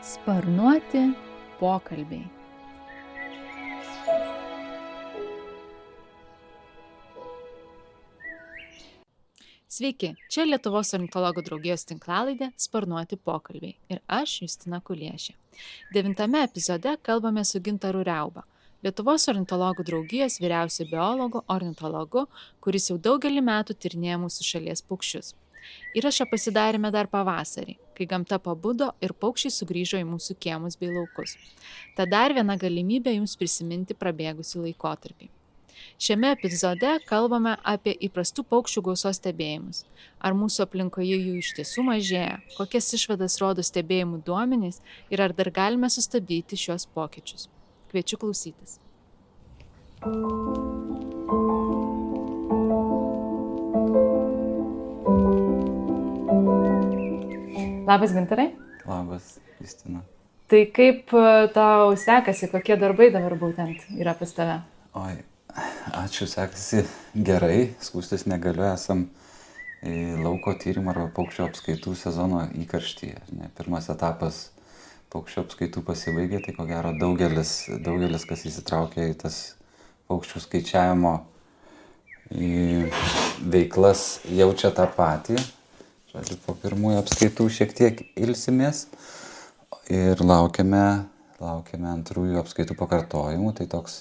Sparnuoti pokalbiai. Sveiki, čia Lietuvos ornitologų draugijos tinklalaidė Sparnuoti pokalbiai ir aš, Justina Kuliešė. 9 epizode kalbame su Gintaru Riauba, Lietuvos ornitologų draugijos vyriausiu biologu, ornitologu, kuris jau daugelį metų tyrinėja mūsų šalies paukščius. Įrašą pasidarėme dar pavasarį, kai gamta pabudo ir paukščiai sugrįžo į mūsų kiemus bei laukus. Ta dar viena galimybė jums prisiminti prabėgusį laikotarpį. Šiame epizode kalbame apie įprastų paukščių gausos stebėjimus. Ar mūsų aplinkoje jų iš tiesų mažėja, kokias išvadas rodo stebėjimų duomenys ir ar dar galime sustabdyti šios pokyčius. Kviečiu klausytis. Labas, Gintarai. Labas, Justina. Tai kaip tau sekasi, kokie darbai dabar būtent yra pas tave? Oi, ačiū, sekasi gerai, skųstis negaliu, esam lauko tyrimo arba paukščio apskaitų sezono įkarštyje. Pirmas etapas paukščio apskaitų pasibaigė, tai ko gero daugelis kas įsitraukė į tas paukščių skaičiavimo veiklas, jaučia tą patį. Žodžiu, po pirmųjų apskaitų šiek tiek ilsimės ir laukiame antrųjų apskaitų pakartojimų, tai toks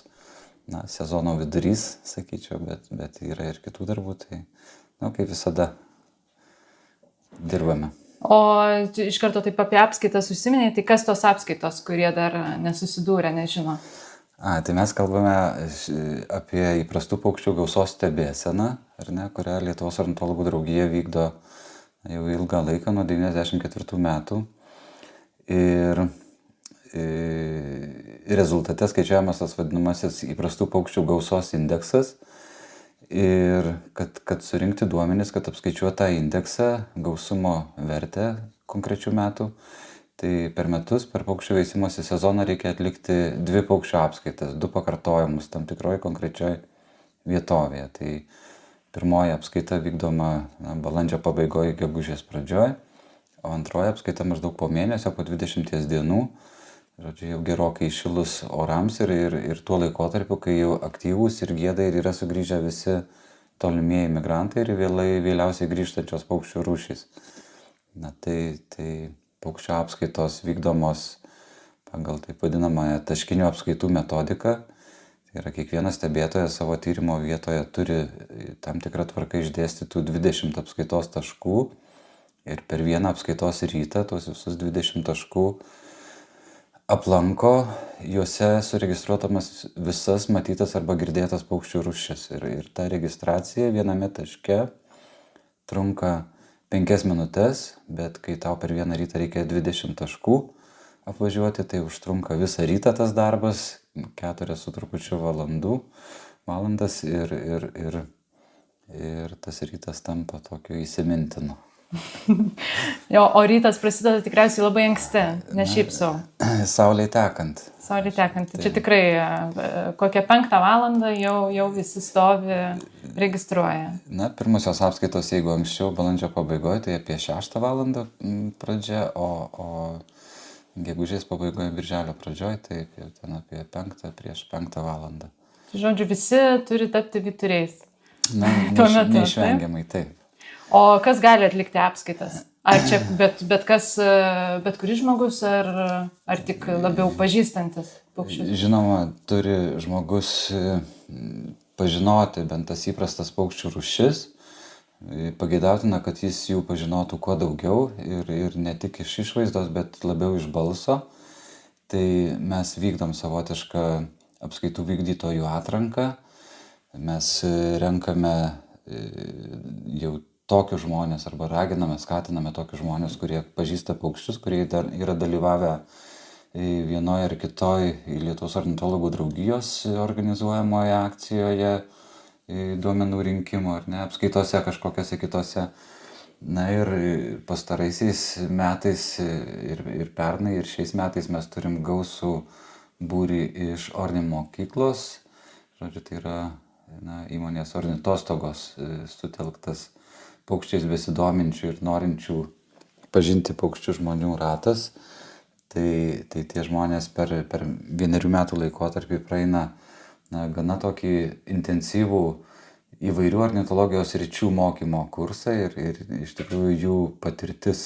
sezono vidurys, sakyčiau, bet yra ir kitų darbų, tai kaip visada dirbame. O iš karto taip apie apskaitas užsiminėjai, tai kas tos apskaitos, kurie dar nesusidūrė, nežino? Tai mes kalbame apie įprastų paukščių gausos stebėseną, kurią Lietuvos ornitologų draugija vykdo jau ilgą laiką, nuo 1994 metų. Ir rezultate skaičiuojamas tas vadinamasis įprastų paukščių gausos indeksas. Ir kad surinkti duomenis, kad apskaičiuoti tą indeksą, gausumo vertę konkrečių metų, tai per metus, per paukščių veisimosi sezoną reikia atlikti 2 paukščių apskaitas, 2 pakartojimus tam tikroje konkrečioje vietovėje. Tai pirmoji apskaita vykdoma balandžio pabaigoje, gegužės pradžioje, o antroji apskaita maždaug po mėnesio, po 20 dienų. Žodžiu, jau gerokai iššilus orams ir tuo laikotarpiu, kai jau aktyvūs ir gieda ir yra sugrįžę visi tolimieji migrantai ir vėliausiai grįžtančios paukščių rūšys. Tai paukščių apskaitos vykdomos pagal taip vadinamąją taškinių apskaitų metodiką. Tai yra kiekvienas stebėtojas savo tyrimo vietoje turi tam tikrą tvarką išdėstytų 20 apskaitos taškų ir per vieną apskaitos rytą tos visus 20 taškų aplanko, juose suregistruotamas visas matytas arba girdėtas paukščių rūšis. Ir ta registracija viename taške trunka 5 minutės, bet kai tau per vieną rytą reikia 20 taškų apvažiuoti, tai užtrunka visą rytą tas darbas, 4 su trupučiu valandas ir tas rytas tampa tokiu įsimintinu. Jo, o rytas prasideda tikriausiai labai anksti, ne šiaip sau. Saulei tekant. Saulei tekant. Tai čia tikrai kokią 5 valandą jau visi stovi, registruoja. Pirmosios apskaitos, jeigu anksčiau balandžio pabaigoje, tai apie 6 valandą pradžia, o gegužės pabaigoje, birželio pradžioje, tai ten apie 5 prieš 5 valandą. Tai žodžiu, visi turi tapti vyturiais. Neišvengiamai, taip. O kas gali atlikti apskaitas? Ar čia bet kuris žmogus, ar tik labiau pažįstantis paukščius? Žinoma, turi žmogus pažinoti bent tas įprastas paukščių rūšis. Pageidautina, kad jis jų pažinotų kuo daugiau ir ne tik iš išvaizdos, bet labiau iš balso. Tai mes vykdom savotišką apskaitų vykdytojų atranką. Mes renkame jau tokius žmonės arba raginame, skatiname tokius žmonės, kurie pažįsta paukščius, kurie yra dalyvavę vienoje ar kitoje Lietuvos ornitologų draugijos organizuojamoje akcijoje duomenų rinkimo, apskaitose kažkokiose kitose. Ir pastaraisiais metais ir pernai ir šiais metais mes turim gausų būrį iš ornimokyklos. Žodžiu, tai yra įmonės ornitostogos sutelktas paukščiais besidominčių ir norinčių pažinti paukščių žmonių ratas. Tai tie žmonės per 1 metų laikotarpį praeina gana tokį intensyvų įvairių ornitologijos sričių mokymo kursą ir iš tikrųjų jų patirtis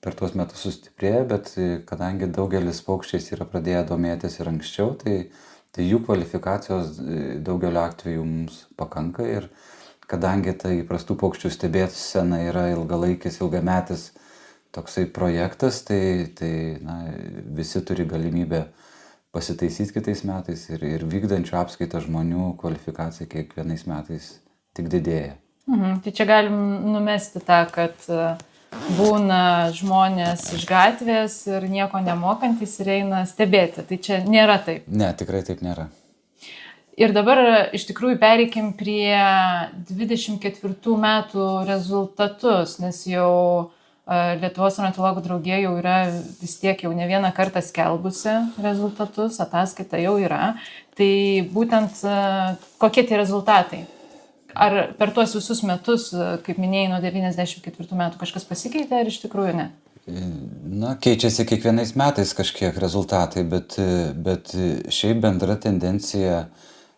per tuos metus sustiprėja, bet kadangi daugelis paukščiais yra pradėję domėtis ir anksčiau, tai jų kvalifikacijos daugeliu atveju mums pakanka ir kadangi tai įprastų paukščių stebėsena yra ilgalaikis, ilgametis toksai projektas, tai visi turi galimybę pasitaisyti kitais metais ir vykdančių apskaitą žmonių kvalifikacija kiekvienais metais tik didėja. Tai čia galim numesti tą, kad būna žmonės iš gatvės ir nieko nemokantis ir eina stebėti. Tai čia nėra taip. Ne, tikrai taip nėra. Ir dabar iš tikrųjų pereikim prie 24 metų rezultatus, nes jau Lietuvos ornitologų draugija jau yra vis tiek jau ne vieną kartą skelbusi rezultatus, ataskaita jau yra. Tai būtent kokie tie rezultatai? Ar per tuos visus metus, kaip minėjai, nuo 94 metų kažkas pasikeitė, ar iš tikrųjų ne? Keičiasi kiekvienais metais kažkiek rezultatai, bet šiaip bendra tendencija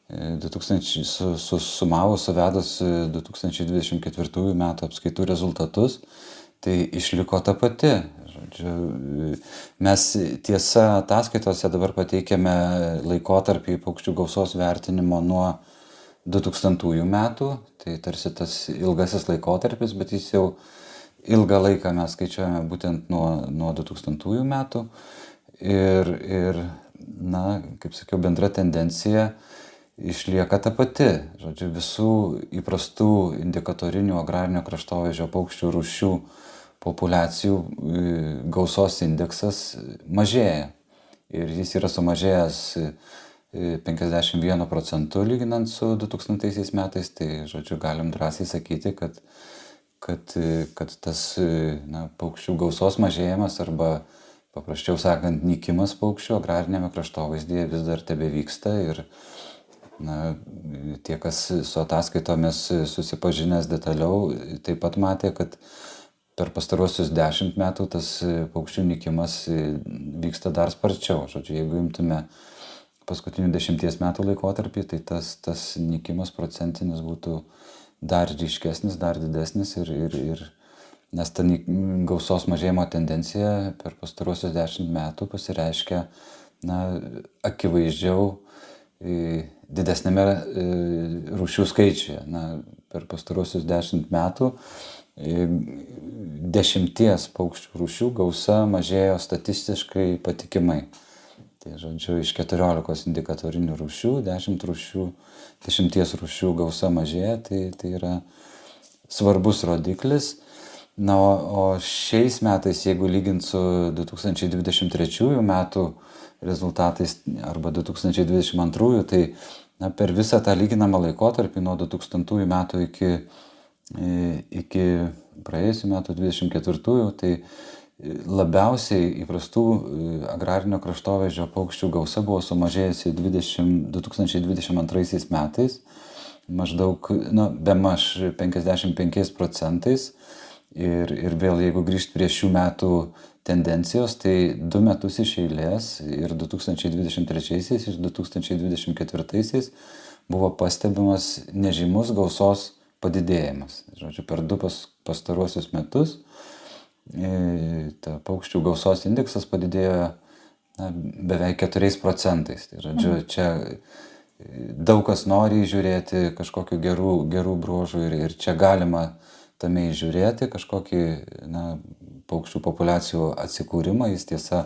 sumavus, suvedus 2024 metų apskaitų rezultatus, tai išliko ta pati. Žodžiu, mes tiesa ataskaitose dabar pateikėme laikotarpį paukščių gausos vertinimo nuo 2000 metų, tai tarsi tas ilgasis laikotarpis, bet jis jau ilgą laiką mes skaičiuojame būtent nuo 2000 metų ir kaip sakiau, bendra tendencija išlieka ta pati. Žodžiu, visų įprastų indikatorinių agrarinio kraštovaizdžio paukščių rūšių populiacijų gausos indeksas mažėja. Ir jis yra sumažėjęs 51% lyginant su 2000 metais. Tai, žodžiu, galim drąsiai sakyti, kad tas paukščių gausos mažėjimas arba, paprasčiau sakant, nykimas paukščių agrarinėme kraštovaizdyje vis dar tebevyksta. Ir tie, kas su ataskaitomis susipažinęs detaliau, taip pat matė, kad per pastaruosius 10 metų tas paukščių nykimas vyksta dar sparčiau. Žodžiu, jeigu imtume paskutinių 10 metų laikotarpį, tai tas nykimas procentinis būtų dar ryškesnis, dar didesnis nes ta gausos mažėjimo tendencija per pastaruosius 10 metų pasireiškia akivaizdžiau didesnėme rūšių skaičiuje. Per pastaruosius 10 metų 10 paukščių rūšių gausa mažėjo statistiškai patikimai. Tai, žodžiu, iš 14 indikatorinių rūšių, 10 rūšių gausa mažėja, tai yra svarbus rodiklis. O šiais metais, jeigu lygint su 2023 metų rezultatais arba 2022, tai per visą tą lyginamą laikotarpį nuo 2000 metų iki praėjusių metų 24, tai labiausiai įprastų agrarinio kraštovaizdžio paukščių gausa buvo sumažėjusi 2022 metais, maždaug, bemaž 55%. Ir vėl, jeigu grįžti prie šių metų tendencijos, tai 2 metus iš eilės ir 2023 ir 2024 buvo pastebimas nežymus gausos padidėjimas. Žodžiu, per 2 pastaruosius metus ta paukščių gausos indeksas padidėjo beveik 4%. Tai, žodžiu, čia daug kas nori žiūrėti kažkokių gerų bruožų ir čia galima tame įžiūrėti kažkokį paukščių populiacijų atsikūrimą. Jis tiesa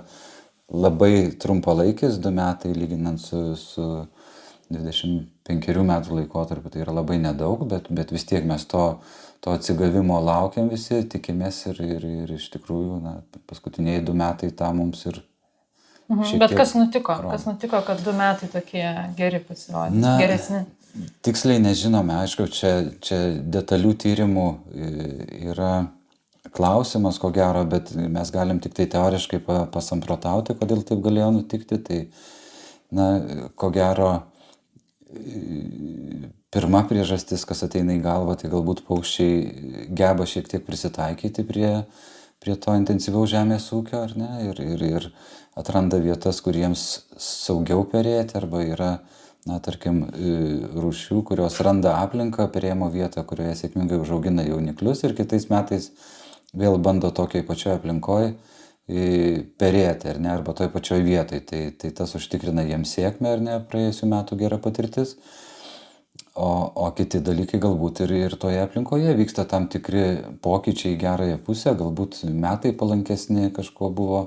labai trumpalaikis, 2 metai lyginant su 25 metų laikotarpiu, tai yra labai nedaug, bet vis tiek mes to atsigavimo laukiam visi, tikimės ir iš tikrųjų paskutiniai 2 metai tą mums ir Bet kas nutiko? Kas nutiko, kad 2 metai tokie geri pasirodė, geresni? Tiksliai nežinome, aišku, čia detalių tyrimų yra klausimas, ko gero, bet mes galim tik tai teoriškai pasamprotauti, kodėl taip galėjo nutikti. Tai, ko gero, pirma priežastis, kas ateina į galvą, tai galbūt paukščiai geba šiek tiek prisitaikyti prie prie to intensyvaus žemės ūkio, ar ne, ir atranda vietas, kur jiems saugiau perėti, arba yra, tarkim, rūšių, kurios randa aplinką, perėjimo vietą, kurioje sėkmingai užaugina jauniklius ir kitais metais vėl bando tokiai pačioj aplinkoje perėti, ar ne, arba toj pačioj vietoj. Tai tas užtikrina jiems sėkmę, ar ne, praėjusių metų gera patirtis. O kiti dalykai galbūt ir toje aplinkoje vyksta tam tikri pokyčiai į gerąją pusę, galbūt metai palankesni kažkuo buvo,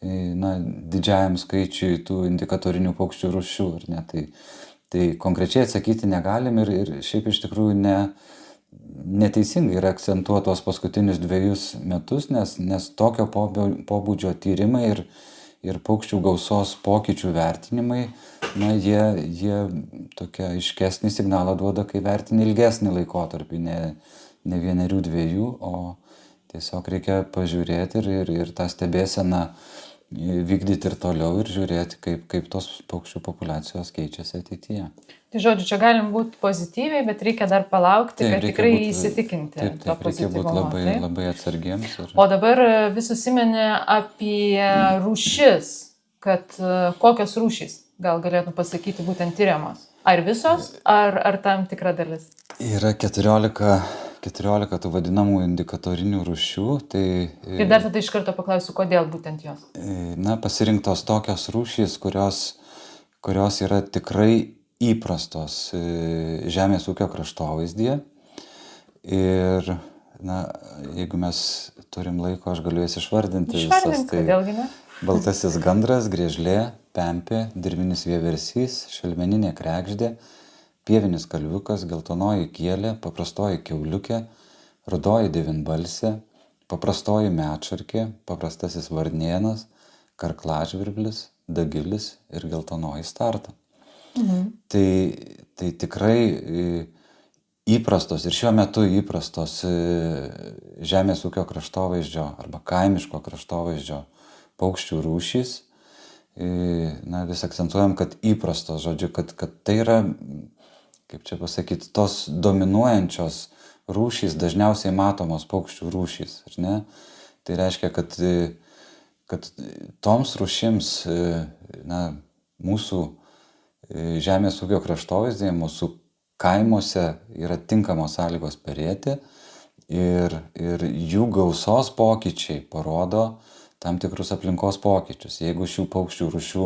didžiajam skaičiui tų indikatorinių paukščių rūšių, ar ne. Tai konkrečiai atsakyti negalim ir šiaip iš tikrųjų neteisingai yra akcentuoti tuos paskutinius 2 metus, nes tokio pobūdžio tyrimai ir paukščių gausos pokyčių vertinimai, jie tokią aiškesnį signalą duoda, kai vertini ilgesnį laikotarpį, ne 1-2, o tiesiog reikia pažiūrėti ir tą stebėseną vykdyti ir toliau ir žiūrėti, kaip tos paukščių populiacijos keičiasi ateityje. Tai žodžiu, čia galim būti pozityviai, bet reikia dar palaukti, kad tikrai įsitikinti to pozityvumo. Reikia būti labai atsargiems. O dabar vis užsiminė apie rūšis, kad kokios rūšys gal galėtum pasakyti būtent tyriamos? Ar visos, ar tam tikra dalis? Yra 14 tų vadinamų indikatorinių rūšių. Ir dar tada iš karto paklausiu, kodėl būtent jos? Pasirinktos tokios rūšys, kurios yra tikrai įprastos žemės ūkio kraštovaizdyje. Ir, jeigu mes turim laiko, aš galiu jas išvardinti. Kodėlgi ne? Baltasis gandras, griežlė, pempė, dirvinis vieversys, šelmeninė kregždė, pievinis kalviukas, geltonoji kielė, paprastoji kiauliukė, rudoji devynbalsė, paprastoji medšarkė, paprastasis varnėnas, karklažvirblis, dagilis ir geltonoji starta. Tai tikrai įprastos ir šiuo metu įprastos žemės ūkio kraštovaizdžio arba kaimiško kraštovaizdžio paukščių rūšys. Vis akcentuojam, kad įprastos, žodžiu, kad tai yra, kaip čia pasakyti, tos dominuojančios rūšys, dažniausiai matomos paukščių rūšys, ar ne? Tai reiškia, kad toms rūšims, mūsų žemės ūkio kraštovaizdėje, mūsų kaimuose yra tinkamos sąlygos perėti ir jų gausos pokyčiai parodo tam tikrus aplinkos pokyčius. Jeigu šių paukščių rūšių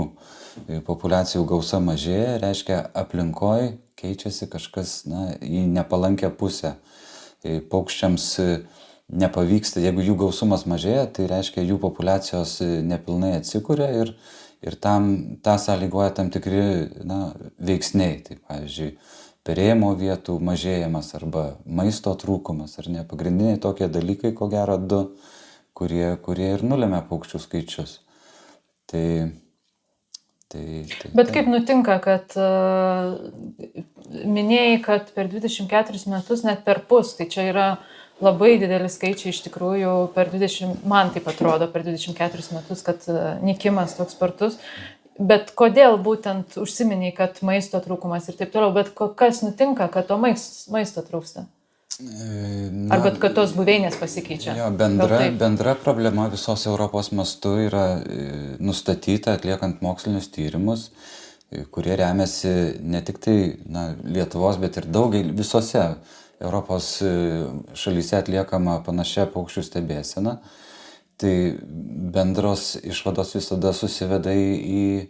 populiacijų gausa mažėja, reiškia aplinkoj keičiasi kažkas į nepalankę pusę. Paukščiams nepavyksta, jeigu jų gausumas mažėja, tai reiškia jų populiacijos nepilnai atsikuria ir tą sąlygoja tam tikri veiksniai. Tai pavyzdžiui, perėjimo vietų mažėjimas arba maisto trūkumas, ar ne, pagrindiniai tokie dalykai, ko gero 2, kurie ir nulemia paukščių skaičius. Bet kaip nutinka, kad minėjai, kad per 24 metus net per pus, tai čia yra labai dideli skaičiai iš tikrųjų man taip atrodo, per 24 metus, kad nykimas toks spartus. Bet kodėl būtent užsiminiai, kad maisto trūkumas ir taip toliau, bet kas nutinka, kad to maisto trūksta? Arba kad tos buveinės pasikeičia? Jo, bendra problema visos Europos mastu yra nustatyta atliekant mokslinius tyrimus, kurie remiasi ne tik tai Lietuvos, bet ir visose Europos šalyse atliekama panašia paukščių stebėsena. Tai bendros išvados visada susiveda į,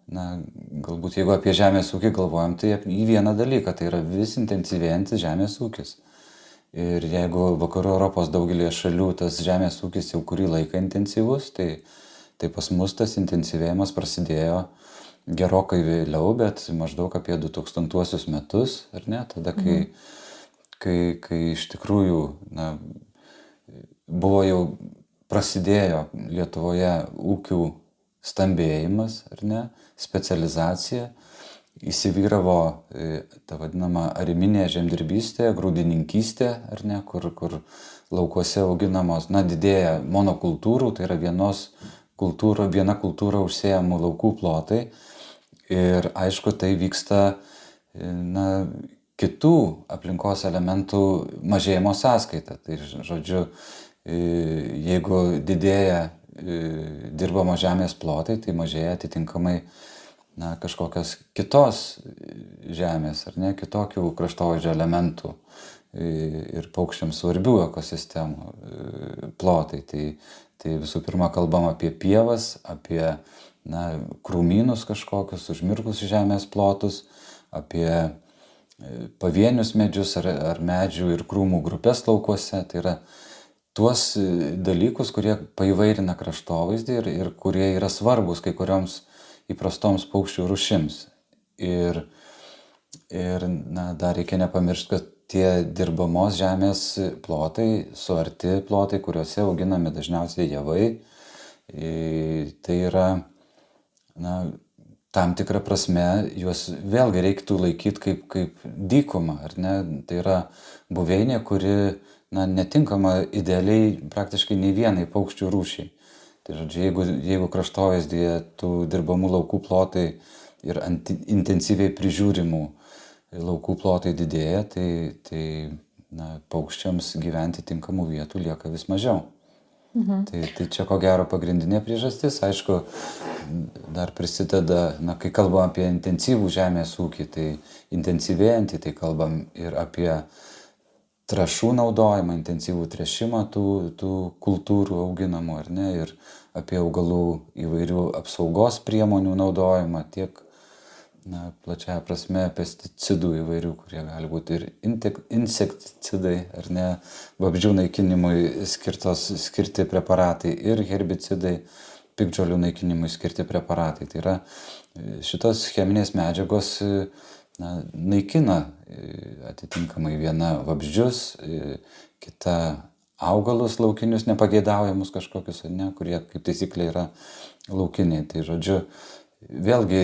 galbūt jeigu apie žemės ūkį galvojam, tai į vieną dalyką, tai yra vis intensyvėjantis žemės ūkis. Ir jeigu vakarų Europos daugelį šalių tas žemės ūkis jau kurį laiką intensyvus, tai pas mus tas intensyvėjimas prasidėjo gerokai vėliau, bet maždaug apie 2000 metus, ar ne, tada, kai iš tikrųjų buvo jau prasidėjo Lietuvoje ūkių stambėjimas, ar ne, specializacija, įsivyravo ta vadinama ariminė žemdirbystė, grūdininkystė, ar ne, kur laukuose auginamos, didėja monokultūrų, tai yra viena kultūra užsėjamų laukų plotai. Ir aišku, tai vyksta kitų aplinkos elementų mažėjimo sąskaita. Tai žodžiu, Jeigu didėja dirbamo žemės plotai, tai mažėja atitinkamai kažkokios kitos žemės, ar ne, kitokių kraštovaizdžio elementų ir paukščiams svarbių ekosistemų plotai. Tai visų pirma kalbam apie pievas, apie krūmynus kažkokius, užmirkusius žemės plotus, apie pavienius medžius ar medžių ir krūmų grupės laukuose. Tai yra tuos dalykus, kurie paįvairina kraštovaizdį ir kurie yra svarbus kai kurioms įprastoms paukščių rūšims. Ir dar reikia nepamiršti, kad tie dirbamos žemės plotai, suarti plotai, kuriuose auginami dažniausiai javai, tai yra, tam tikrą prasme, juos vėlgi reiktų laikyti kaip dykumą, ar ne? Tai yra buveinė, kuri netinkama idealiai praktiškai nei vienai paukščių rūšiai. Tai žodžiu, jeigu kraštovaizdyje tų dirbamų laukų plotai ir intensyviai prižiūrimų laukų plotai didėja, tai paukščiams gyventi tinkamų vietų lieka vis mažiau. Tai čia ko gero pagrindinė priežastis. Aišku, dar prisideda, kai kalbam apie intensyvų žemės ūkį, tai intensyvėjantį, tai kalbam ir apie trąšų naudojimą, intensyvų tręšimą tų kultūrų auginamų, ar ne, ir apie augalų įvairių apsaugos priemonių naudojimą, tiek plačiaja prasme pesticidų įvairių, kurie gali būti ir insekticidai, ar ne, vabzdžių naikinimui skirti preparatai, ir herbicidai, piktžolių naikinimui skirti preparatai. Tai yra šitos cheminės medžiagos naikina atitinkamai viena vabzdžius, kita augalus laukinius nepageidaujamus kažkokius, ne, kurie kaip taisyklė yra laukiniai. Tai žodžiu, vėlgi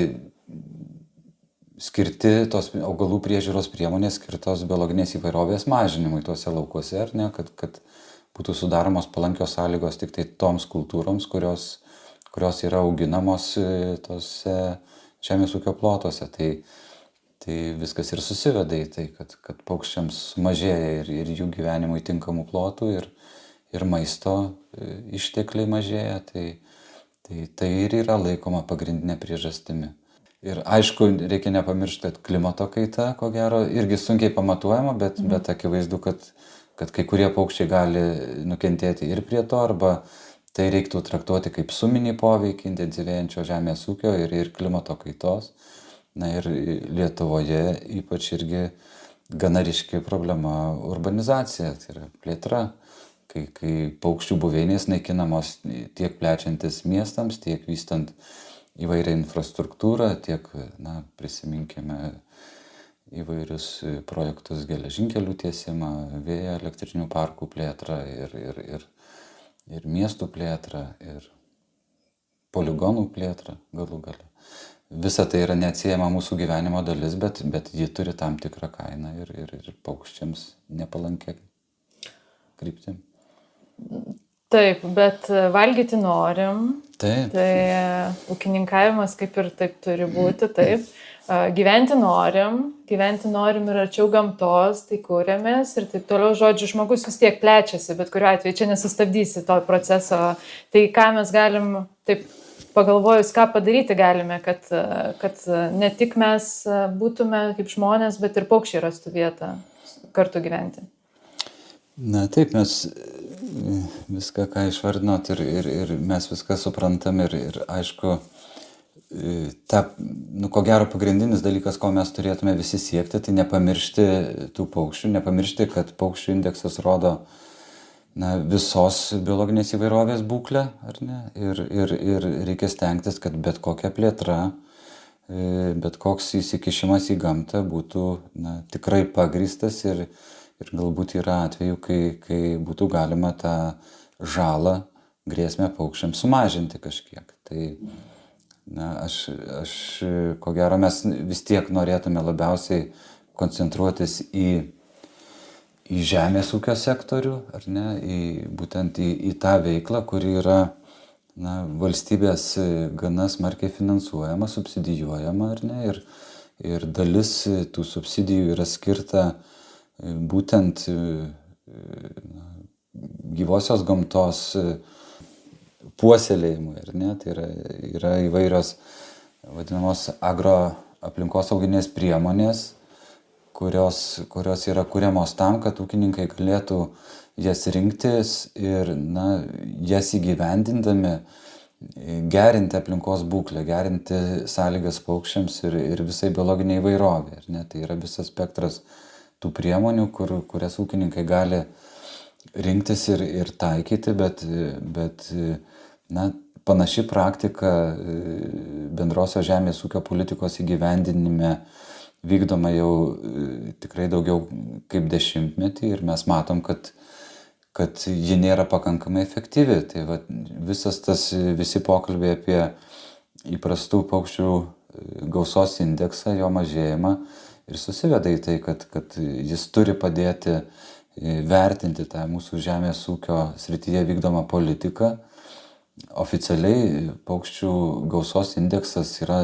skirti tos augalų priežiūros priemonės skirtos biologinės įvairovės mažinimui tuose laukuose, ar ne, kad būtų sudaromos palankios sąlygos tik tai toms kultūroms, kurios yra auginamos tose žemės ūkio plotuose. Tai viskas ir susiveda į tai, kad paukščiams sumažėja ir jų gyvenimui tinkamų plotų ir maisto ištekliai mažėja. Tai ir yra laikoma pagrindinė priežastimi. Ir aišku, reikia nepamiršti, kad klimato kaita, ko gero, irgi sunkiai pamatuojama, bet akivaizdu, kad kai kurie paukščiai gali nukentėti ir prie to, arba tai reiktų traktuoti kaip suminį poveikį intensyvėjančio žemės ūkio ir klimato kaitos. Ir Lietuvoje ypač irgi gana ryški problema urbanizacija, tai yra plėtra, kai paukščių buveinės naikinamos tiek plečiantis miestams, tiek vystant įvairią infrastruktūrą, tiek, prisiminkime įvairius projektus geležinkelių tiesimą, vėjo elektrinių parkų plėtrą ir miestų plėtrą, ir poligonų plėtrą galų gale. Visa tai yra neatsiejama mūsų gyvenimo dalis, bet ji turi tam tikrą kainą ir paukščiams nepalankę kryptį. Taip, bet valgyti norim. Taip. Tai ūkininkavimas kaip ir taip turi būti, taip. Gyventi norim ir arčiau gamtos, tai kūrėmės ir taip toliau. Žodžiu, žmogus vis tiek plečiasi, bet kuriuo atveju čia nesustabdysi to proceso. Tai ką mes galim, taip pagalvojus, ką padaryti galime, kad ne tik mes būtume kaip žmonės, bet ir paukščiai rastų vietą kartu gyventi. Taip, mes viską, ką išvardinot, ir mes viską suprantam ir aišku, ko gero pagrindinis dalykas, ko mes turėtume visi siekti, tai nepamiršti tų paukščių, nepamiršti, kad paukščių indeksas rodo visos biologinės įvairovės būklę, ar ne, ir reikia stengtis, kad bet kokia plėtra, bet koks įsikišimas į gamtą būtų tikrai pagrįstas ir galbūt yra atveju, kai būtų galima tą žalą, grėsmę paukščiams sumažinti kažkiek. Tai aš ko gero mes vis tiek norėtume labiausiai koncentruotis į žemės ūkio sektorių, ar ne, būtent į tą veiklą, kuri yra valstybės gana smarkiai finansuojama, subsidijuojama, ar ne, ir dalis tų subsidijų yra skirta būtent gyvosios gamtos puoselėjimui, ar ne? Tai yra įvairios vadinamos agroaplinkosauginės priemonės, kurios yra kuriamos tam, kad ūkininkai galėtų jas rinktis ir jas įgyvendindami gerinti aplinkos būklę, gerinti sąlygas paukščiams ir visai biologiniai įvairovė. Tai yra visas spektras tų priemonių, kurias ūkininkai gali rinktis ir taikyti, bet panaši praktika bendrosios žemės ūkio politikos įgyvendinime vykdoma jau tikrai daugiau kaip 10 metų ir mes matom, kad ji nėra pakankamai efektyvi. Tai visi pokalbiai apie įprastų paukščių gausos indeksą, jo mažėjimą ir susiveda į tai, kad jis turi padėti vertinti tą mūsų žemės ūkio srityje vykdomą politiką. Oficialiai paukščių gausos indeksas yra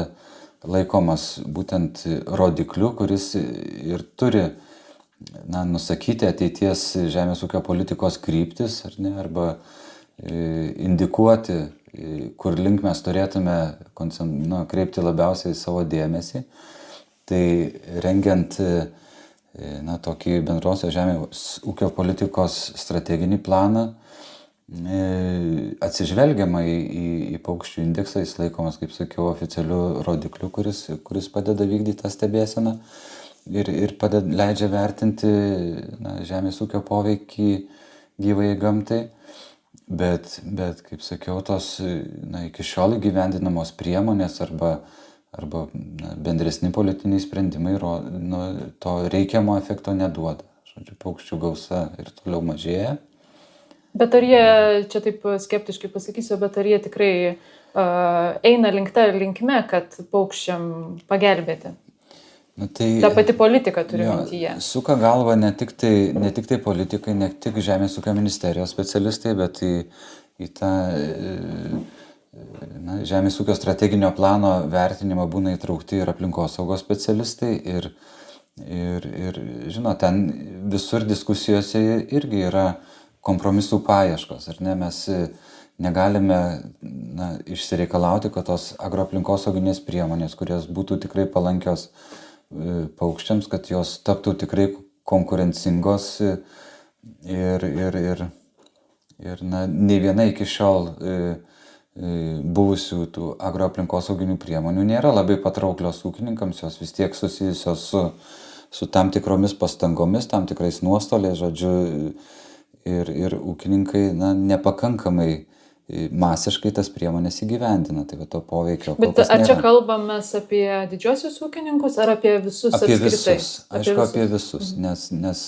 laikomas būtent rodikliu, kuris ir turi nusakyti ateities žemės ūkio politikos kryptis, arba indikuoti, kur link mes turėtume kreipti labiausiai savo dėmesį. Tai rengiant tokį bendrosios žemės ūkio politikos strateginį planą, atsižvelgiama į paukščių indeksą, jis laikomas, kaip sakiau, oficialiu rodikliu, kuris padeda vykdyti tą stebėseną ir leidžia vertinti žemės ūkio poveikį gyvai gamtai. Bet kaip sakiau, tos iki šiol įgyvendinamos priemonės arba bendresni politiniai sprendimai to reikiamo efekto neduoda. Žodžiu, paukščių gausa ir toliau mažėja. Bet ar jie, čia taip skeptiškai pasakysiu, bet ar jie tikrai eina linkme, kad paukščiam pagelbėti? Ta pati politika turi mintyje. Suka galva ne tik tai politikai, ne tik Žemės ūkio ministerijos specialistai, bet į tą Žemės ūkio strateginio plano vertinimą būna įtraukti ir aplinkosaugos specialistai ir žinot, ten visur diskusijose irgi yra kompromisų paieškos, ar ne? Mes negalime išsireikalauti, kad tos agroaplinkosauginės priemonės, kurios būtų tikrai palankios paukščiams, kad jos taptų tikrai konkurencingos ir nei viena iki šiol buvusių tų agroaplinkosauginių priemonių nėra labai patrauklios ūkininkams, jos vis tiek susijusios su tam tikromis pastangomis, tam tikrais nuostoliais, žodžiu, ir ūkininkai nepakankamai masiškai tas priemonės įgyvendina, tai to poveikio kol kas nėra. Bet ar čia kalbame apie didžiosius ūkininkus ar apie visus apskritai? Apie visus, nes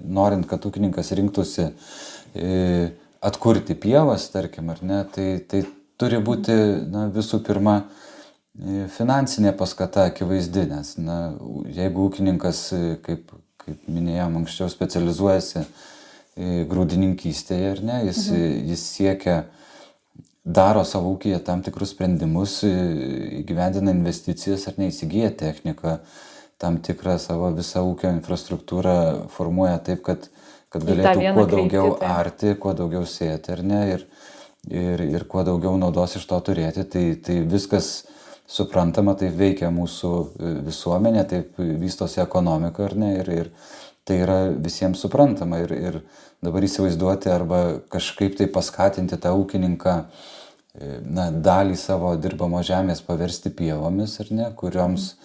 norint, kad ūkininkas rinktųsi atkurti pievas, tarkim, ar ne, tai turi būti visų pirma finansinė paskata akivaizdi, nes jeigu ūkininkas, kaip minėjom anksčiau, specializuojasi grūdininkystėje, ar ne, jis siekia, daro savo ūkyje tam tikrus sprendimus, įgyvendina investicijas, ar ne, įsigyja techniką, tam tikrą savo visą ūkio infrastruktūrą formuoja taip, kad galėtų kuo daugiau arti, kuo daugiau sėti, ar ne, ir kuo daugiau naudos iš to turėti, tai viskas suprantama, taip veikia mūsų visuomenė, taip vystosi ekonomika, ar ne, ir tai yra visiems suprantama ir dabar įsivaizduoti arba kažkaip tai paskatinti tą ūkininką dalį savo dirbamo žemės paversti pievomis, ar ne, kurioms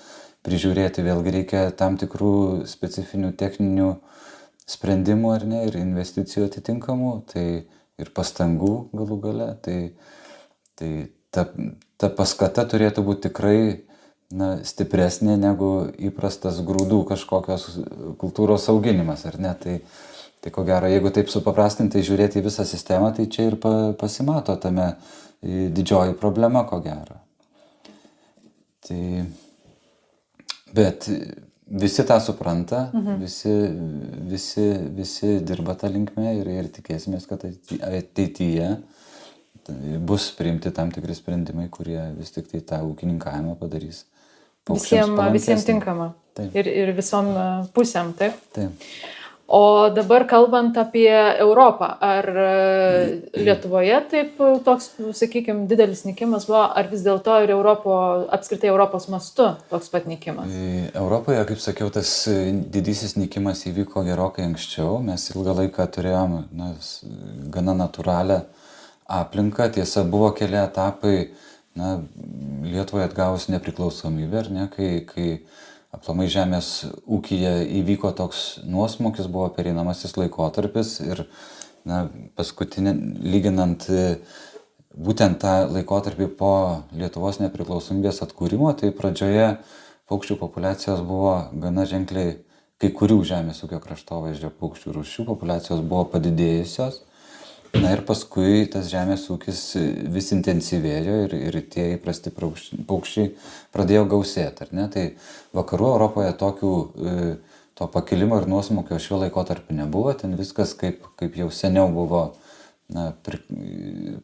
prižiūrėti vėlgi reikia tam tikrų specifinių techninių sprendimų, ar ne, ir investicijų atitinkamų, tai ir pastangų galų gale, tai ta paskata turėtų būti tikrai stipresnė negu įprastas grūdų kažkokios kultūros auginimas, ar ne? Tai ko gero, jeigu taip supaprastintai žiūrėti į visą sistemą, tai čia ir pasimato tame didžioji problema, ko gero. Bet visi tą supranta, visi dirba tą linkmę ir tikėsimės, kad ateityje bus priimti tam tikri sprendimai, kurie vis tik tai tą ūkininkavimą padarys. Visiems tinkama. Ir visom pusėm, taip? Taip. O dabar kalbant apie Europą, ar Lietuvoje taip toks, sakykime, didelis nykimas buvo, ar vis dėlto ir apskritai Europos mastu toks pat nykimas? Europoje, kaip sakiau, tas didysis nykimas įvyko gerokai anksčiau. Mes ilgą laiką turėjom gana natūralią aplinką. Tiesa, buvo keli etapai, Lietuvoje atgavus nepriklausomybę, ar ne, kai aplamai žemės ūkyje įvyko toks nuosmukis, buvo pereinamasis laikotarpis ir paskutinė, lyginant būtent tą laikotarpį po Lietuvos nepriklausomybės atkūrimo, tai pradžioje paukščių populiacijos buvo gana ženkliai, kai kurių žemės ūkio kraštovaizdžio paukščių rūšių populiacijos buvo padidėjusios. Ir paskui tas žemės ūkis vis intensyvėjo ir tie įprasti paukščiai pradėjo gausėti, ar ne? Tai vakarų Europoje to pakilimo ir nuosmukio šiuo laikotarpiu nebuvo, ten viskas kaip jau seniau buvo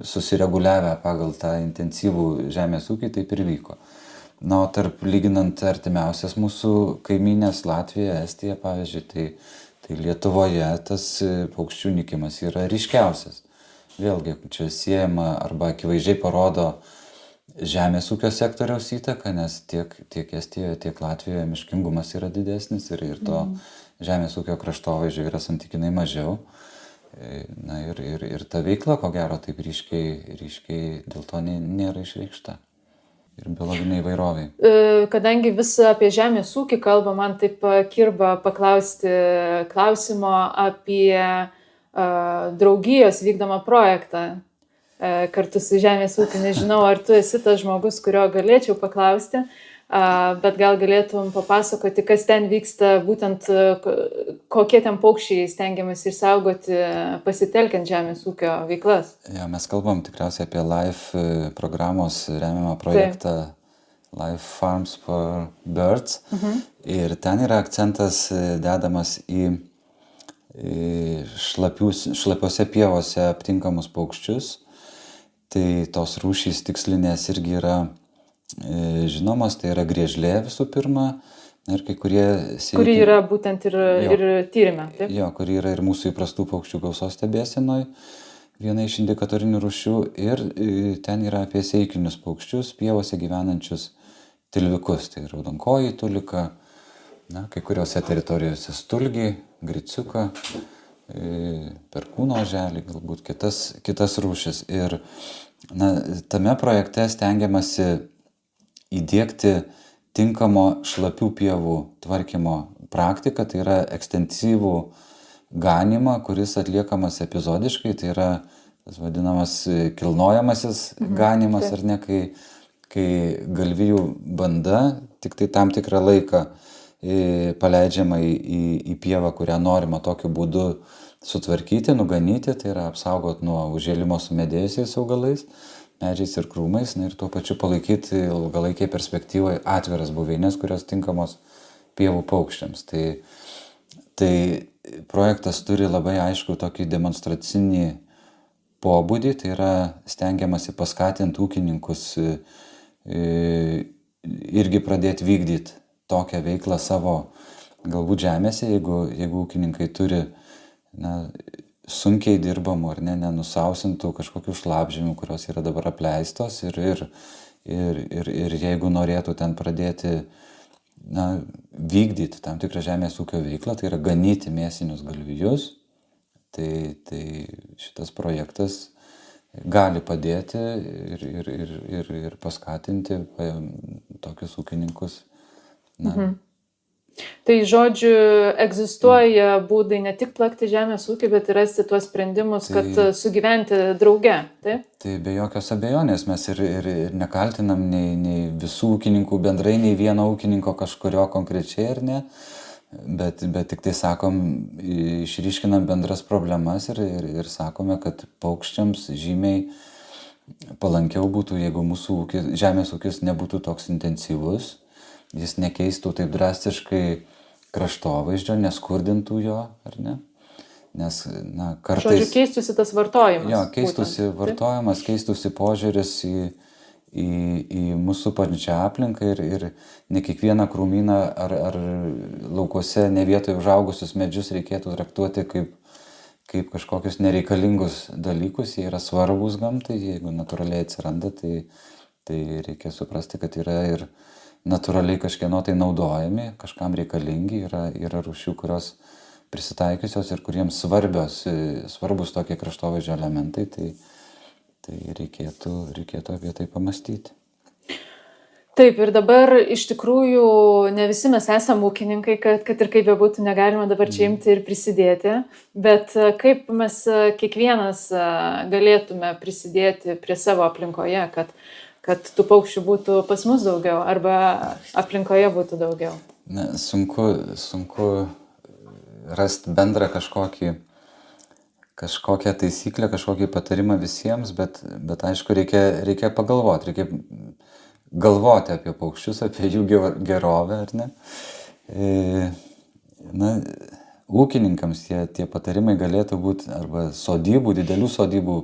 susireguliavę pagal tą intensyvų žemės ūkį, taip ir vyko. O tarp lyginant artimiausias mūsų kaimynės Latvija, Estija, pavyzdžiui, tai Lietuvoje tas paukščių nykimas yra ryškiausias. Vėlgi, čia siejama arba akivaizdžiai parodo žemės ūkio sektoriaus įtaką, nes tiek Estijoje, tiek Latvijoje miškingumas yra didesnis ir to žemės ūkio kraštovaizdžio yra santykinai mažiau. Ir ta veikla, ko gero, taip ryškiai dėl to nėra išreikšta. Ir biologiniai įvairoviai. Kadangi vis apie žemės ūkį kalba, man taip kirba paklausti klausimo apie draugijos vykdomą projektą kartu su žemės ūkiu. Nežinau, ar tu esi tas žmogus, kurio galėčiau paklausti, bet gal galėtum papasakoti, kas ten vyksta, būtent kokie ten paukščiai stengiamas išsaugoti pasitelkiant žemės ūkio veiklas. Ja, mes kalbam tikriausiai apie LIFE programos remiamą projektą LIFE Farms for Birds. Ir ten yra akcentas dedamas į šlapiose pievose aptinkamus paukščius. Tai tos rūšys tikslinės irgi yra žinomas, tai yra griežlė visų pirma. Ir kai kurie kuri yra būtent ir tyrime, taip? Jo, kuri yra ir mūsų įprastų paukščių gausos stebėsenoj, viena iš indikatorinių rūšių. Ir ten yra apie seikinius paukščius, pievose gyvenančius tilvikus. Tai raudonkojį tuliką, kai kuriuose teritorijose stulgį, griciuką, perkūno oželį, galbūt kitas rūšis. Ir tame projekte stengiamasi įdiegti tinkamo šlapių pievų tvarkymo praktiką, tai yra ekstensyvų ganymą, kuris atliekamas epizodiškai, tai yra tas vadinamas kilnojamasis ganymas, ar ne, kai galvijų banda tik tai tam tikrą laiką paleidžiama į pievą, kurią norima tokiu būdu sutvarkyti, nuganyti, tai yra apsaugot nuo užžėlimo sumedėjusiais augalais, medžiais ir krūmais, ir tuo pačiu palaikyti ilgalaikiai perspektyvoje atviras buveinės, kurios tinkamos pievų paukščiams. Tai projektas turi labai aišku tokį demonstracinį pobūdį, tai yra stengiamasi paskatinti ūkininkus irgi pradėti vykdyti tokią veiklą savo galbūt žemėse, jeigu ūkininkai turi sunkiai dirbamų ar nenusausintų kažkokių šlapžemių, kurios yra dabar apleistos ir jeigu norėtų ten pradėti vykdyti tam tikrą žemės ūkio veiklą, tai yra ganyti mėsinius galvijus, tai šitas projektas gali padėti ir paskatinti tokius ūkininkus. Tai žodžiu, egzistuoja būdai ne tik plakti žemės ūkį, bet ir rasti tuos sprendimus, kad sugyventi drauge, taip? Tai be jokios abejonės mes ir nekaltinam nei visų ūkininkų bendrai, nei vieno ūkininko kažkurio konkrečiai, ar ne, bet tik tai sakom, išryškinam bendras problemas ir sakome, kad paukščiams žymiai palankiau būtų, jeigu mūsų žemės ūkis nebūtų toks intensyvus. Jis nekeistų taip drastiškai kraštovaizdžio, neskurdintų jo, ar ne? Nes, kartais... Žodžiu, keistusi tas vartojimas. Jo, keistusi vartojimas, keistusi požiūris į į mūsų supančią aplinką ir ne kiekvieną krūmyną ar laukuose ne vietoje užaugusius medžius reikėtų traktuoti kaip kažkokius nereikalingus dalykus. Jie yra svarbus gamtai, jeigu natūraliai atsiranda, tai reikia suprasti, kad yra ir natūraliai kažkieno tai naudojami, kažkam reikalingi, yra rūšių, kurios prisitaikiusios ir kuriems svarbus tokie kraštovaizdžio elementai, tai reikėtų apie tai pamastyti. Taip, ir dabar iš tikrųjų ne visi mes esame ūkininkai, kad ir kaip bebūtų, negalime dabar čia imti ir prisidėti, bet kaip mes kiekvienas galėtume prisidėti prie savo aplinkoje, kad tų paukščių būtų pas mus daugiau arba aplinkoje būtų daugiau. Na, sunku rasti bendrą kažkokią taisyklę, kažkokį patarimą visiems, bet aišku, reikia pagalvoti, reikia galvoti apie paukščius, apie jų gerovę, ar ne? Na, ūkininkams tie patarimai galėtų būti, arba didelių sodybų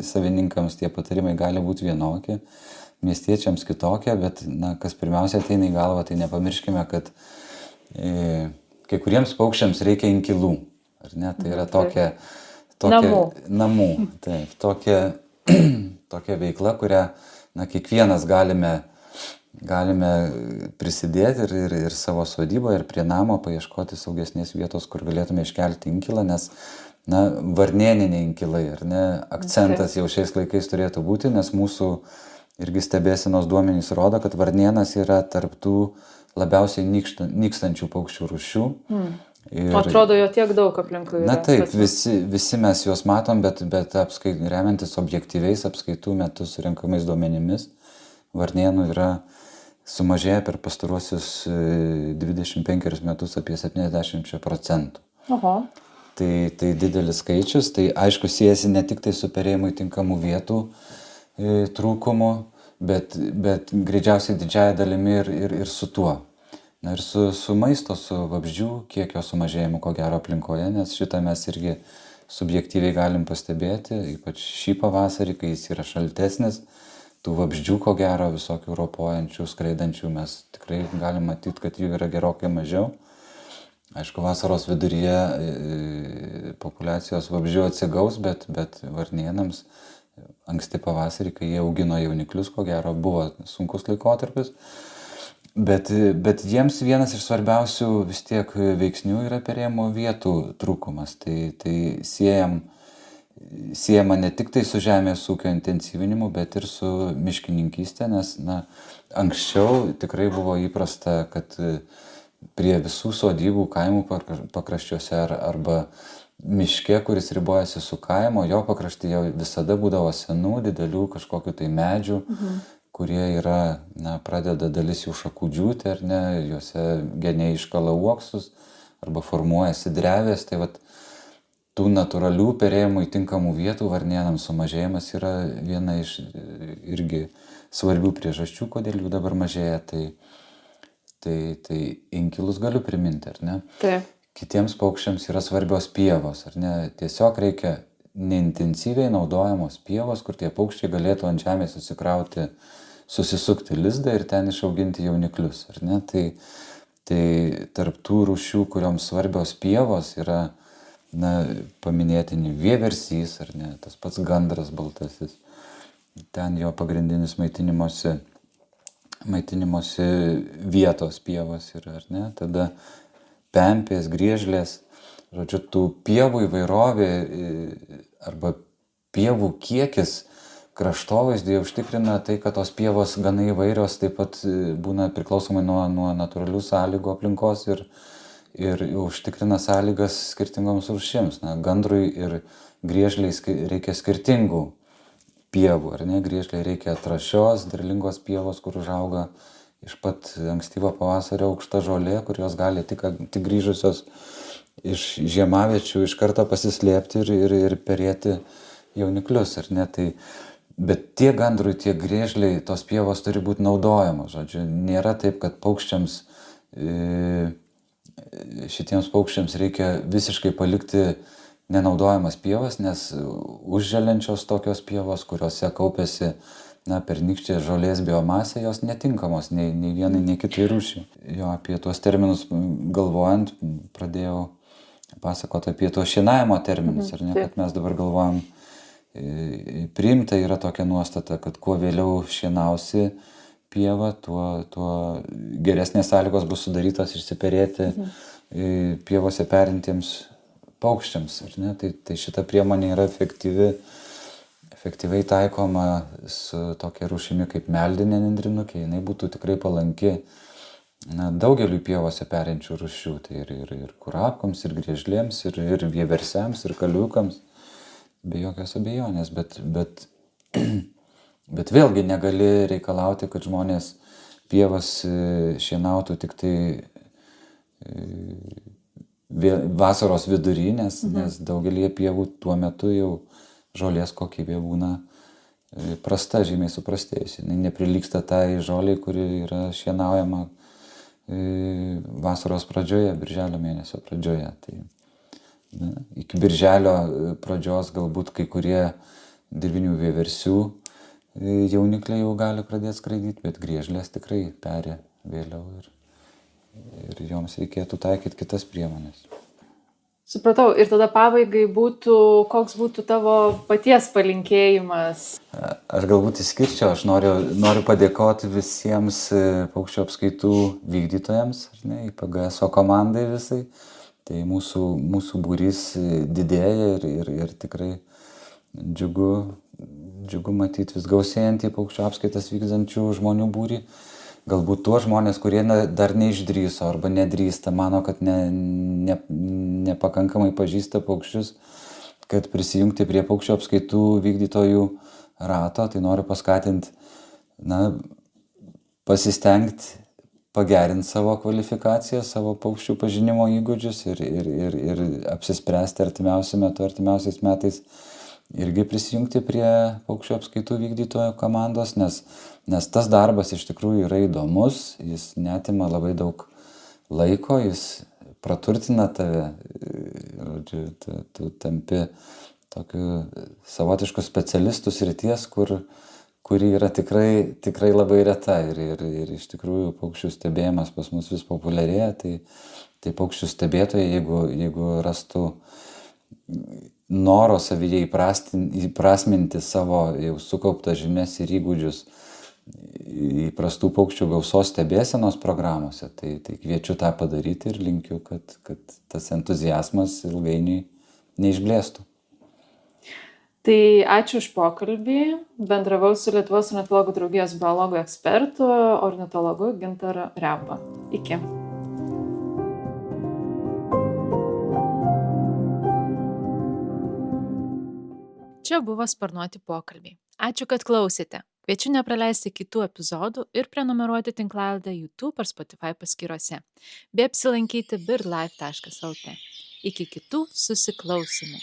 savininkams tie patarimai gali būti vienokie, miestiečiams kitokie, bet kas pirmiausia ateina į galvą, tai nepamirškime, kad kai kuriems paukščiams reikia inkilų, ar ne? Tai yra tokia namų, taip, tokia veikla, kurią kiekvienas galime prisidėti ir savo sodyboje, ir prie namo paieškoti saugesnės vietos, kur galėtume iškelti inkilą, nes varnėniniai inkilai, ar ne, akcentas jau šiais laikais turėtų būti, nes mūsų irgi stebėsenos duomenys rodo, kad varnėnas yra tarptų labiausiai nykstančių paukščių rūšių. Atrodo, jo tiek daug aplinkui yra. Na taip, visi mes juos matom, bet remiantis objektyviais apskaitų metu surinkamais duomenimis, varnėnų yra sumažėję per pastaruosius 25 metus apie 70%. Oho. Tai didelis skaičius, tai aišku siejasi ne tik tai su perėjimui tinkamų vietų trūkumu, bet greičiausiai didžiąja dalimi ir su tuo. Na ir su maisto, su vabzdžių kiekio sumažėjimu, ko gero aplinkoje, nes šitą mes irgi subjektyviai galim pastebėti, ypač šį pavasarį, kai jis yra šaltesnis, tų vabzdžių, ko gero, visokių ropojančių, skraidančių, mes tikrai galim matyti, kad jų yra gerokai mažiau. Aišku, vasaros viduryje populiacijos vabzdžių atsigaus, bet varnėnams anksti pavasarį, kai jie augino jauniklius, ko gero, buvo sunkus laikotarpis. Bet jiems vienas iš svarbiausių vis tiek veiksnių yra perėjimo vietų trūkumas. Tai siejama ne tik tai su žemės ūkio intensyvinimu, bet ir su miškininkystė, nes anksčiau tikrai buvo įprasta, kad prie visų sodybų kaimų pakraščiuose arba miške, kuris ribojasi su kaimo, jo pakraštyje visada būdavo senų, didelių kažkokių tai medžių, kurie yra, pradeda dalis jų šakų džiūti, ar ne, juose geniai iškala uoksus, arba formuojasi drevės, tai tų natūralių perėjimui tinkamų vietų varnėnams sumažėjimas yra viena iš irgi svarbių priežasčių, kodėl jų dabar mažėja, tai inkilus galiu priminti, ar ne? Taip. Kitiems paukščiams yra svarbios pievos, ar ne, tiesiog reikia neintensyviai naudojamos pievos, kur tie paukščiai galėtų ant žemės susisukti lizdą ir ten išauginti jauniklius, ar ne? Tai tarp tų rūšių, kurioms svarbios pievos yra, paminėtini vieversys, ar ne, tas pats gandras baltasis, ten jo pagrindinis maitinimosi vietos pievos yra, ar ne? Tada pempės, griežlės, žodžiu, tų pievų įvairovė arba pievų kiekis kraštovaizdyje užtikrina tai, kad tos pievos gana įvairios, taip pat būna priklausomai nuo natūralių sąlygų aplinkos ir užtikrina sąlygas skirtingoms rūšims. Gandrui ir griežliai reikia skirtingų pievų, ar ne? Griežliai reikia trąšios, derlingos pievos, kur užauga iš pat ankstyvo pavasario aukšta žolė, kur jos gali tik grįžusios iš žiemaviečių iš karto pasislėpti ir perėti jauniklius, ar ne? Bet tiek gandrui, tiek griežliai tos pievos turi būti naudojamos. Žodžiu, nėra taip, kad šitiems paukščiams reikia visiškai palikti nenaudojamas pievas, nes užželiančios tokios pievos, kuriuose kaupiasi pernykštė žolės biomasė, jos netinkamos nei vienai, nei kitai rūšiai. Jo, apie tuos terminus galvojant, pradėjau pasakoti apie tuos šienavimo terminus, ar ne, kad mes dabar galvojam, priimta yra tokia nuostata, kad kuo vėliau šienausi pievą, tuo geresnės sąlygos bus sudarytos išsiperėti pievose perintiems paukščiams, ar ne? Tai šita priemonė yra efektyviai taikoma su tokia rūšimi kaip meldinė nendrinukė, jinai būtų tikrai palanki daugeliu pievose perinčių rūšių, tai ir kurapkoms, ir griežlėms, ir vieversiams, ir kaliukams, be jokios abejonės, bet vėlgi negali reikalauti, kad žmonės pievas šienautų tik tai vasaros vidury, nes daugelį pievų tuo metu jau žolės kokybė būna prasta, žymiai suprastėjusi. Neprilygsta tai žoliai, kuri yra šienaujama vasaros pradžioje, birželio mėnesio pradžioje. Tai, iki birželio pradžios galbūt kai kurie dirvinių vieversių jaunikliai jau gali pradėti skraidyti, bet griežlės tikrai peri vėliau ir joms reikėtų taikyti kitas priemonės. Supratau. Ir tada pabaigai koks būtų tavo paties palinkėjimas? Aš galbūt išskirčiau, aš noriu padėkoti visiems paukščių apskaitų vykdytojams, PGSO komandai visai. Tai mūsų būrys didėja ir tikrai džiugu matyti vis gausėjantį paukščių apskaitas vykdančių žmonių būrį. Galbūt tuos žmonės, kurie dar neišdrįso arba nedrįsta, mano, kad nepakankamai pažįsta paukščius, kad prisijungti prie paukščių apskaitų vykdytojų rato, tai noriu paskatinti, pasistengti pagerinti savo kvalifikaciją, savo paukščių pažinimo įgūdžius ir apsispręsti artimiausiais metais irgi prisijungti prie paukščių apskaitų vykdytojų komandos, nes tas darbas iš tikrųjų yra įdomus, jis neatima labai daug laiko, jis praturtina tave, tu tampi tokiu savotišku specialistų srities, kuri yra tikrai labai reta ir iš tikrųjų paukščių stebėjimas pas mus vis populiarėja, tai paukščių stebėtojai, jeigu rastų noro savyje įprasminti savo jau sukauptas žinias ir įgūdžius įprastų paukščių gausos stebėsenos programuose, tai kviečiu tą padaryti ir linkiu, kad tas entuziazmas ilgainiui neišblėstų. Tai ačiū už pokalbį. Bendravau su Lietuvos ornitologų draugijos biologų ekspertu, ornitologu Gintaru Riauba. Iki. Čia buvo Sparnuoti pokalbiai. Ačiū, kad klausėte. Kviečiu nepraleisti kitų epizodų ir prenumeruoti tinklalaidę YouTube ar Spotify paskyrose, bei apsilankyti birdlife.lt. Iki kitų susiklausymų.